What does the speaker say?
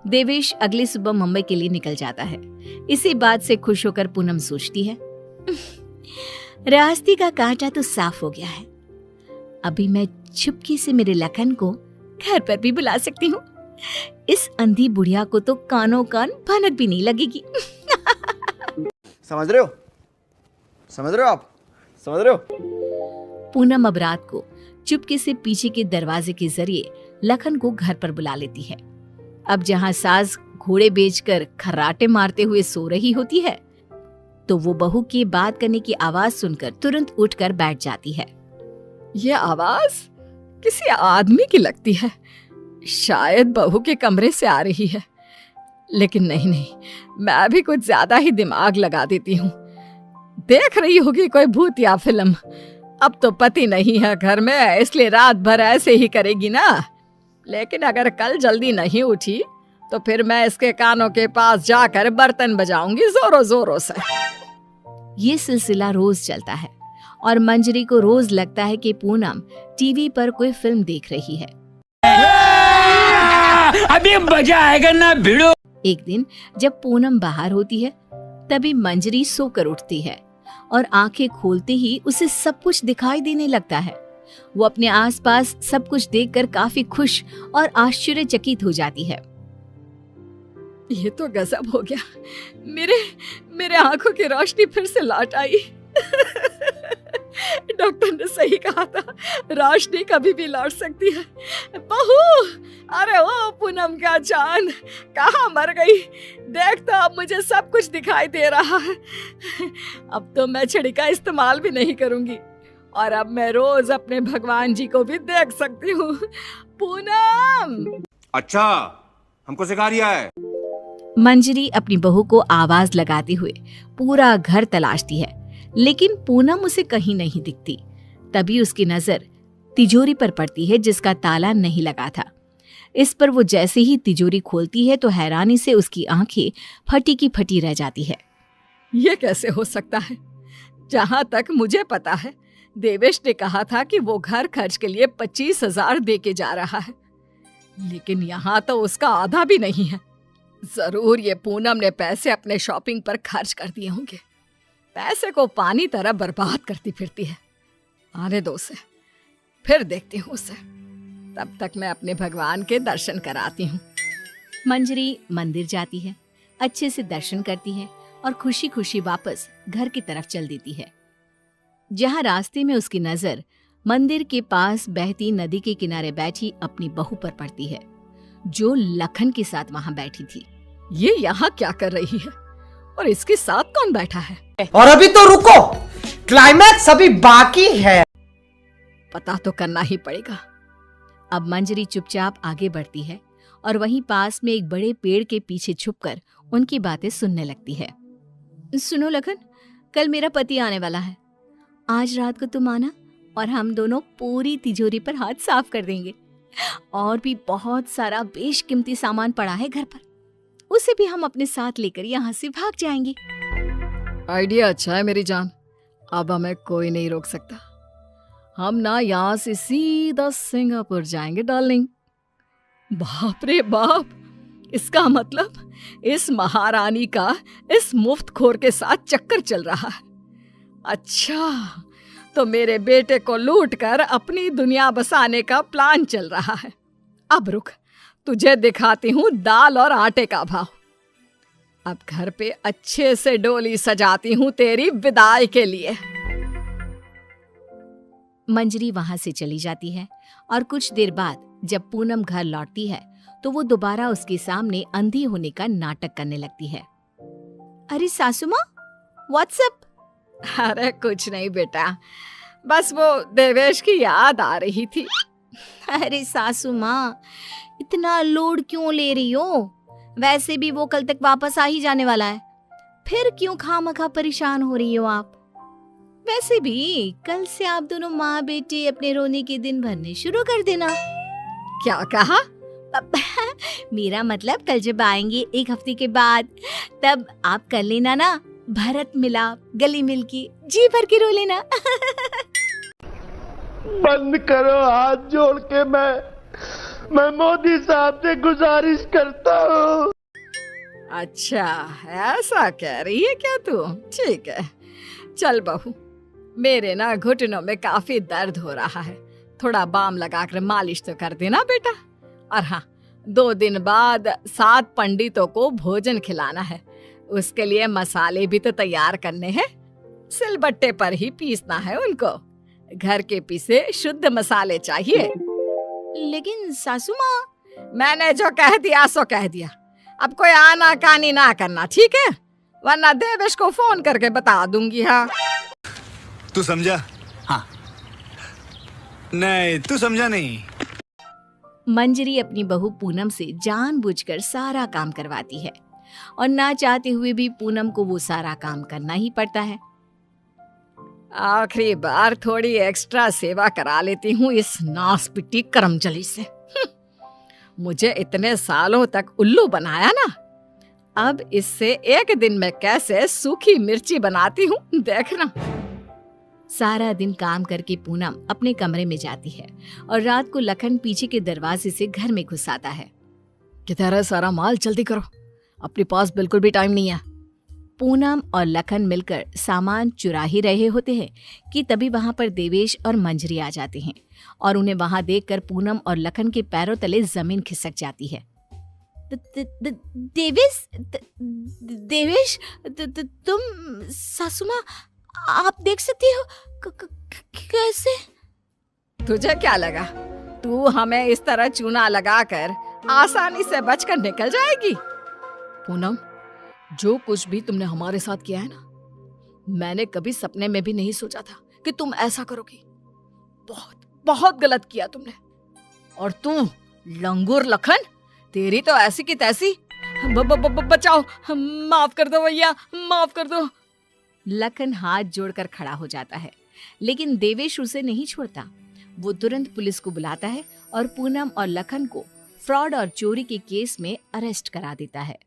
देवेश अगली सुबह मुंबई के लिए निकल जाता है। इसी बात से खुश होकर पूनम सोचती है, रास्ते का कांटा तो साफ हो गया है। अभी मैं चुपके से मेरे लखन को घर पर भी बुला सकती हूँ। इस अंधी बुढ़िया को तो कानों कान भनक भी नहीं लगेगी। समझ रहे हो? समझ रहे हो आप? समझ रहे हो? पूनम अब रात को चुपके से पीछे के दरवाजे के जरिए लखन को घर पर बुला लेती है। अब जहाँ सास घोड़े बेचकर खर्राटे मारते हुए सो रही होती है, तो वो बहू की बात करने की आवाज सुनकर तुरंत उठकर बैठ जाती है। ये आवाज किसी आदमी की लगती है, शायद बहू के कमरे से आ रही है। लेकिन नहीं, मैं भी कुछ ज्यादा ही दिमाग लगा देती हूँ। देख रही होगी कोई भूत या फिल्म। अब तो पति नहीं है घर में, इसलिए रात भर ऐसे ही करेगी ना। लेकिन अगर कल जल्दी नहीं उठी तो फिर मैं इसके कानों के पास जाकर बर्तन बजाऊंगी जोरों जोरों से। ये सिलसिला रोज चलता है और मंजरी को रोज लगता है कि पूनम टीवी पर कोई फिल्म देख रही है। अभी मजा आएगा ना भिड़ो। एक दिन जब पूनम बाहर होती है, तभी मंजरी सोकर उठती है और आंखें खोलते ही उसे सब कुछ दिखाई देने लगता है। वो अपने आसपास सब कुछ देखकर काफी खुश और आश्चर्यचकित हो जाती है। ये तो गजब हो गया। मेरे आंखों की रोशनी फिर से लौट आई। डॉक्टर ने सही कहा था, रोशनी कभी भी लौट सकती है। बहू, अरे ओ पूनम का जान, कहाँ मर गई? देख तो अब मुझे सब कुछ दिखाई दे रहा है। अब तो मैं छड़ी का इस्तेमाल भी नहीं करूंगी और अब मैं रोज अपने भगवान जी को भी देख सकती हूँ। पूनम! अच्छा, हमको सिखा रिया है। मंजरी अपनी बहू को आवाज लगाते हुए पूरा घर तलाशती है, लेकिन पूनम उसे कहीं नहीं दिखती। तभी उसकी नजर तिजोरी पर पड़ती है जिसका ताला नहीं लगा था। इस पर वो जैसे ही तिजोरी खोलती है तो हैरानी से उसकी आंखें फटी की फटी रह जाती है। ये कैसे हो सकता है? जहाँ तक मुझे पता है, देवेश ने कहा था कि वो घर खर्च के लिए 25,000 दे के जा रहा है, लेकिन यहाँ तो उसका आधा भी नहीं है। जरूर ये पूनम ने पैसे अपने शॉपिंग पर खर्च कर दिए होंगे। पैसे को पानी तरह बर्बाद करती फिरती है। आने दो उसे, फिर देखती हूँ उसे। तब तक मैं अपने भगवान के दर्शन कराती हूँ। मंजरी मंदिर जाती है, अच्छे से दर्शन करती है और खुशी खुशी वापस घर की तरफ चल देती है। जहाँ रास्ते में उसकी नजर मंदिर के पास बहती नदी के किनारे बैठी अपनी बहू पर पड़ती है, जो लखन के साथ वहाँ बैठी थी। ये यहाँ क्या कर रही है और इसके साथ कौन बैठा है? और अभी तो रुको, क्लाइमैक्स अभी बाकी है। पता तो करना ही पड़ेगा। अब मंजरी चुपचाप आगे बढ़ती है और वहीं पास में एक बड़े पेड़ के पीछे छुपकर उनकी बातें सुनने लगती है। सुनो लखन, कल मेरा पति आने वाला है। आज रात को तुम आना और हम दोनों पूरी तिजोरी पर हाथ साफ कर देंगे। और भी बहुत सारा बेशकीमती सामान पड़ा है घर पर, उसे भी हम अपने साथ लेकर यहाँ से भाग जाएंगे। आइडिया अच्छा है मेरी जान। अब हमें कोई नहीं रोक सकता। हम ना यहाँ से सीधा सिंगापुर जाएंगे डार्लिंग। बाप रे बाप, इसका मतलब इस महारानी का इस मुफ्तखोर के साथ चक्कर चल रहा है। अच्छा, तो मेरे बेटे को लूटकर अपनी दुनिया बसाने का प्लान चल रहा है। अब रुक, तुझे दिखाती हूँ दाल और आटे का भाव। अब घर पे अच्छे से डोली सजाती हूँ तेरी विदाई के लिए। मंजरी वहां से चली जाती है और कुछ देर बाद जब पूनम घर लौटती है तो वो दोबारा उसके सामने अंधी होने का नाटक करने लगती है। अरे सासू माँ, व्हाट्सएप? अरे कुछ नहीं बेटा, बस वो देवेश की याद आ रही थी। अरे सासू माँ, इतना लोड क्यों ले रही हो? वैसे भी वो कल तक वापस आ ही जाने वाला है, फिर क्यों खामखा परेशान हो रही हो आप? वैसे भी कल से आप दोनों माँ बेटे अपने रोने के दिन भरने शुरू कर देना। क्या कहा? मेरा मतलब कल जब आएंगे 1 हफ्ते के बाद, तब आप कर लेना ना भरत मिलाप, गले मिल के जी भर के रो लेना। बंद करो, हाथ जोड़ के मैं मैं मोदी साहब से गुजारिश करता हूँ। अच्छा, ऐसा कह रही है क्या तू? ठीक है, चल बहू, मेरे ना घुटनों में काफी दर्द हो रहा है, थोड़ा बाम लगाकर मालिश तो कर देना बेटा। और हाँ, 2 दिन बाद 7 पंडितों को भोजन खिलाना है, उसके लिए मसाले भी तो तैयार करने हैं। सिलबट्टे पर ही पीसना है उनको, घर के पीसे शुद्ध मसाले चाहिए। लेकिन सासू माँ, मैंने जो कह दिया सो कह दिया, अब कोई आना कानी ना करना, ठीक है? वरना देवेश को फोन करके बता दूंगी। हाँ, तू समझा? हाँ। नहीं, तू समझा नहीं। मंजरी अपनी बहू पूनम से जानबूझकर सारा काम करवाती है और ना चाहते हुए भी पूनम को वो सारा काम करना ही पड़ता है। आखिरी बार थोड़ी एक्स्ट्रा सेवा करा लेती हूँ इस नासपिटी करमचली से। मुझे इतने सालों तक उल्लू बनाया ना, अब इससे एक दिन में कैसे सूखी मिर्ची बनाती हूँ, देखना। सारा दिन काम करके पूनम अपने कमरे में जाती है और रात को लखन पीछे के दरवाजे से घर में घुस आता है। किधर है सारा माल? जल्दी करो, अपने पास बिल्कुल भी टाइम नहीं है। पूनम और लखन मिलकर सामान चुरा ही रहे होते हैं कि तभी वहां पर देवेश और मंजरी आ जाते हैं और उन्हें वहां देखकर पूनम और लखन के पैरों तले जमीन खिसक जाती है। देवेश, देवेश, तुम सासू माँ, आप देख सकती हो? कैसे? तुझे क्या लगा तू हमें इस तरह चूना लगाकर आसानी से बचकर निकल जाएगी? पूनम, जो कुछ भी तुमने हमारे साथ किया है ना, मैंने कभी सपने में भी नहीं सोचा था कि तुम ऐसा करोगी। बहुत बहुत गलत किया तुमने। और तू लंगूर लखन, तेरी तो ऐसी की तैसी। बचाओ, माफ कर दो भैया, माफ कर दो। लखन हाथ जोड़कर खड़ा हो जाता है, लेकिन देवेश उसे नहीं छोड़ता। वो तुरंत पुलिस को बुलाता है और पूनम और लखन को फ्रॉड और चोरी के केस में अरेस्ट करा देता है।